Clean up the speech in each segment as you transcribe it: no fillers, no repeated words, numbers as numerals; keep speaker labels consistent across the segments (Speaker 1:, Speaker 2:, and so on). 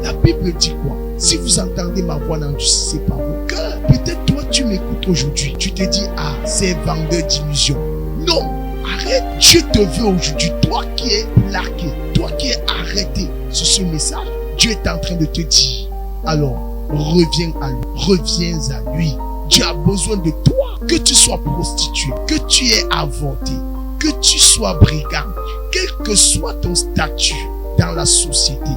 Speaker 1: la Bible dit quoi? Si vous entendez ma voix, n'endurcissez pas vos cœurs. Peut-être toi, tu m'écoutes aujourd'hui. Tu te dis, ah, c'est vendeur d'illusions. Non, arrête. Dieu te veut aujourd'hui. Toi qui es largué, toi qui es arrêté sur ce message, Dieu est en train de te dire, alors, reviens à lui. Reviens à lui. Dieu a besoin de toi. Que tu sois prostituée, que tu aies avorté, que tu sois brigand, quel que soit ton statut dans la société.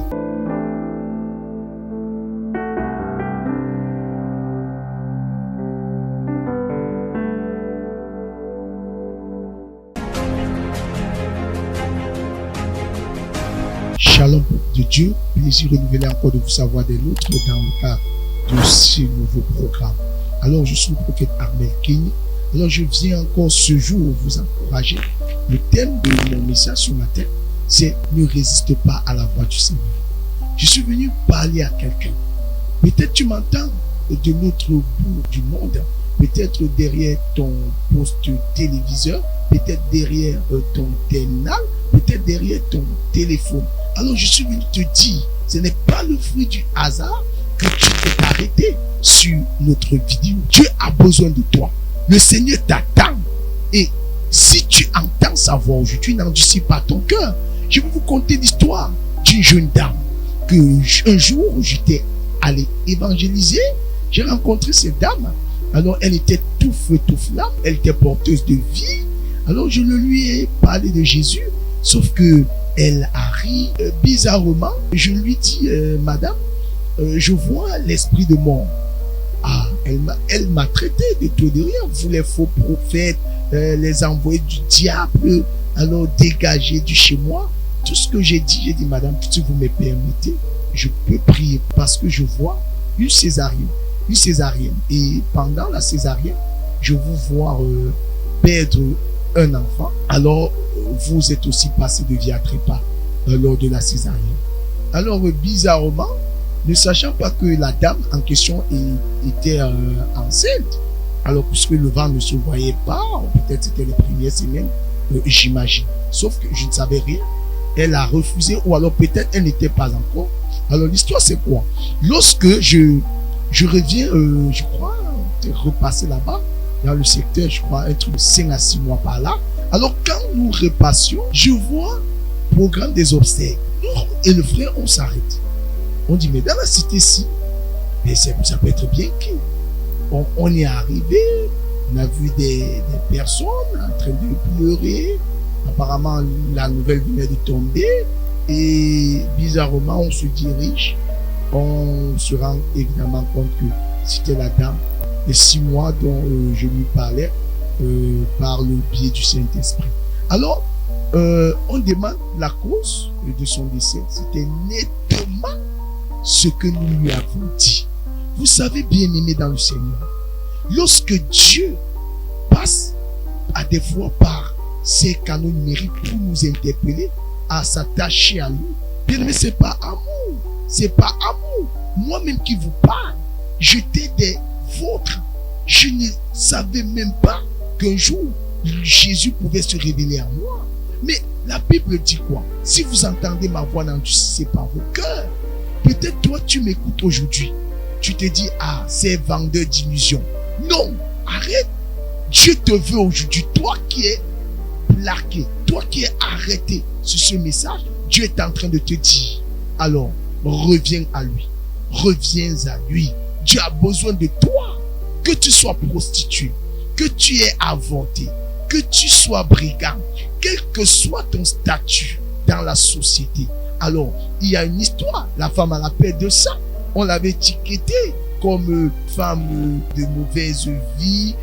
Speaker 1: Shalom de Dieu, plaisir renouvelé encore de vous savoir des nôtres dans le cadre de ce nouveau programme. Alors, je suis le prophète Armel King. Alors, je viens encore ce jour vous encourager. Le thème de mon message ce matin, c'est « Ne résiste pas à la voix du Seigneur ». Je suis venu parler à quelqu'un. Peut-être tu m'entends de l'autre bout du monde, peut-être derrière ton poste téléviseur, peut-être derrière ton terminal, peut-être derrière ton téléphone. Alors, je suis venu te dire, ce n'est pas le fruit du hasard que tu t'es arrêté sur notre vidéo. Dieu a besoin de toi. Le Seigneur t'attend. Et si tu entends sa voix aujourd'hui, n'endurcis pas ton cœur. Je vais vous conter l'histoire d'une jeune dame que un jour, j'étais allé évangéliser. J'ai rencontré cette dame. Alors, elle était tout feu, tout flamme. Elle était porteuse de vie. Alors, je lui ai parlé de Jésus. Sauf que elle a ri bizarrement. Je lui dis, madame, je vois l'esprit de mort. Ah, elle m'a traité de tout de rien. Vous les faux prophètes, les envoyés du diable, alors dégagez du chez moi. Tout ce que j'ai dit, madame, si vous me permettez, je peux prier parce que je vois une césarienne. Et pendant la césarienne, je vous vois perdre un enfant. Alors, vous êtes aussi passé de vie à trépas lors de la césarienne. Alors, bizarrement, ne sachant pas que la dame en question était enceinte, alors puisque le vent ne se voyait pas, peut-être c'était les premières semaines, j'imagine. Sauf que je ne savais rien. Elle a refusé, ou alors peut-être elle n'était pas encore. Alors l'histoire c'est quoi? Lorsque je reviens, je crois, repasser là-bas, dans le secteur, je crois, être 5 à 6 mois par là. Alors quand nous repassions, je vois programme des obsèques. Et le frère, on s'arrête. On dit, mais dans la cité-ci, ça peut être bien qui. On est arrivé, on a vu des personnes en train de pleurer. Apparemment, la nouvelle venait de tomber. Et bizarrement, on se dirige. On se rend évidemment compte que c'était la dame des 6 mois dont je lui parlais par le biais du Saint-Esprit. Alors, on demande la cause de son décès. C'était nettement ce que nous lui avons dit. Vous savez, bien-aimés dans le Seigneur, lorsque Dieu passe à des fois par ses canaux numériques pour nous interpeller à s'attacher à lui, bien-aimés, c'est pas amour. C'est pas amour. Moi-même qui vous parle, j'étais des vôtres. Je ne savais même pas qu'un jour, Jésus pouvait se révéler à moi. Mais la Bible dit quoi? Si vous entendez ma voix, n'endurcissez pas vos cœurs. Peut-être toi, tu m'écoutes aujourd'hui. Tu te dis, ah, c'est vendeur d'illusions. Non, arrête. Dieu te veut aujourd'hui. Toi qui es plaqué, toi qui es arrêté sur ce message, Dieu est en train de te dire, alors, reviens à lui. Reviens à lui. Dieu a besoin de toi. Que tu sois prostituée, que tu aies avorté, que tu sois brigand, quel que soit ton statut dans la société. Alors, il y a une histoire. La femme a la paix de ça. On l'avait étiquetée comme femme de mauvaise vie,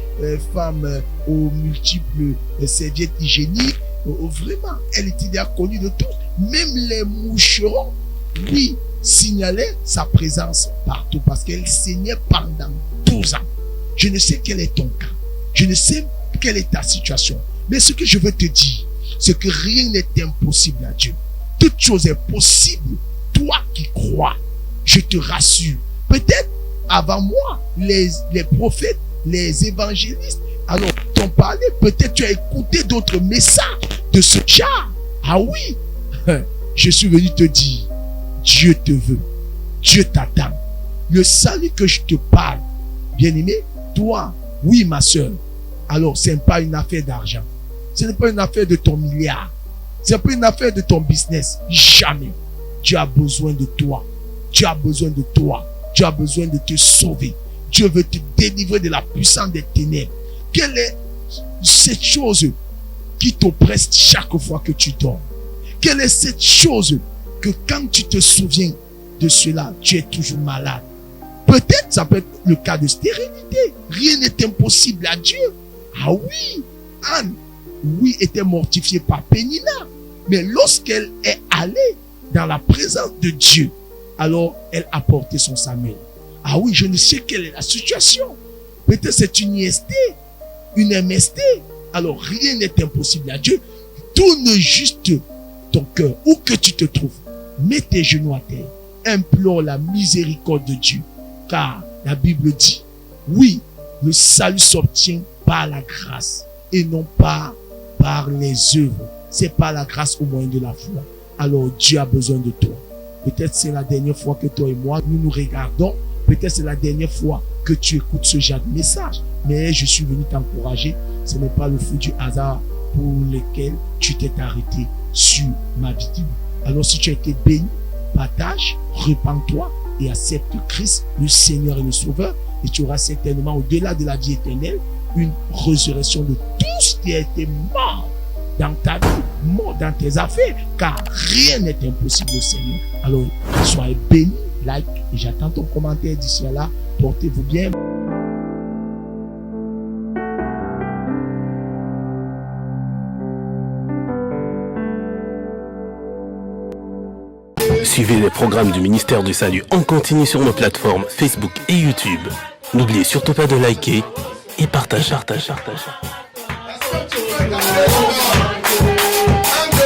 Speaker 1: femme aux multiples serviettes hygiéniques. Vraiment, elle était déjà connue de tous. Même les moucherons, lui, signalaient sa présence partout parce qu'elle saignait pendant 12 ans. Je ne sais quel est ton cas. Je ne sais quelle est ta situation. Mais ce que je veux te dire, c'est que rien n'est impossible à Dieu. Toute chose est possible. Toi qui crois, je te rassure. Peut-être avant moi, les prophètes, les évangélistes, alors t'ont parlé. Peut-être tu as écouté d'autres messages de ce genre. Ah oui, je suis venu te dire, Dieu te veut. Dieu t'attend. Le salut que je te parle, bien-aimé, toi, oui, ma soeur, alors ce n'est pas une affaire d'argent. Ce n'est pas une affaire de ton milliard. Ce n'est pas une affaire de ton business. Jamais. Dieu a besoin de toi. Dieu a besoin de toi. Dieu a besoin de te sauver. Dieu veut te délivrer de la puissance des ténèbres. Quelle est cette chose qui t'oppresse chaque fois que tu dors? Quelle est cette chose que quand tu te souviens de cela, tu es toujours malade? Peut-être ça peut être le cas de stérilité. Rien n'est impossible à Dieu. Ah oui, Anne, oui, était mortifiée par Pénina. Mais lorsqu'elle est allée dans la présence de Dieu, alors elle a porté son Samuel. Ah oui, je ne sais quelle est la situation. Peut-être c'est une IST, une MST. Alors rien n'est impossible à Dieu. Tourne juste ton cœur, où que tu te trouves. Mets tes genoux à terre. Implore la miséricorde de Dieu. Car la Bible dit, oui, le salut s'obtient par la grâce et non pas par les œuvres. C'est par la grâce au moyen de la foi. Alors Dieu a besoin de toi. Peut-être c'est la dernière fois que toi et moi, nous nous regardons. Peut-être c'est la dernière fois que tu écoutes ce genre de message. Mais je suis venu t'encourager. Ce n'est pas le fruit du hasard pour lequel tu t'es arrêté sur ma vidéo. Alors si tu as été béni, partage, repens-toi et accepte Christ, le Seigneur et le Sauveur. Et tu auras certainement, au-delà de la vie éternelle, une résurrection de tout ce qui a été mort dans ta vie, mort dans tes affaires, car rien n'est impossible au Seigneur. Alors, soyez bénis, like, et j'attends ton commentaire d'ici à là. Portez-vous bien.
Speaker 2: Suivez les programmes du ministère du Salut en continu sur nos plateformes Facebook et YouTube. N'oubliez surtout pas de liker et partager.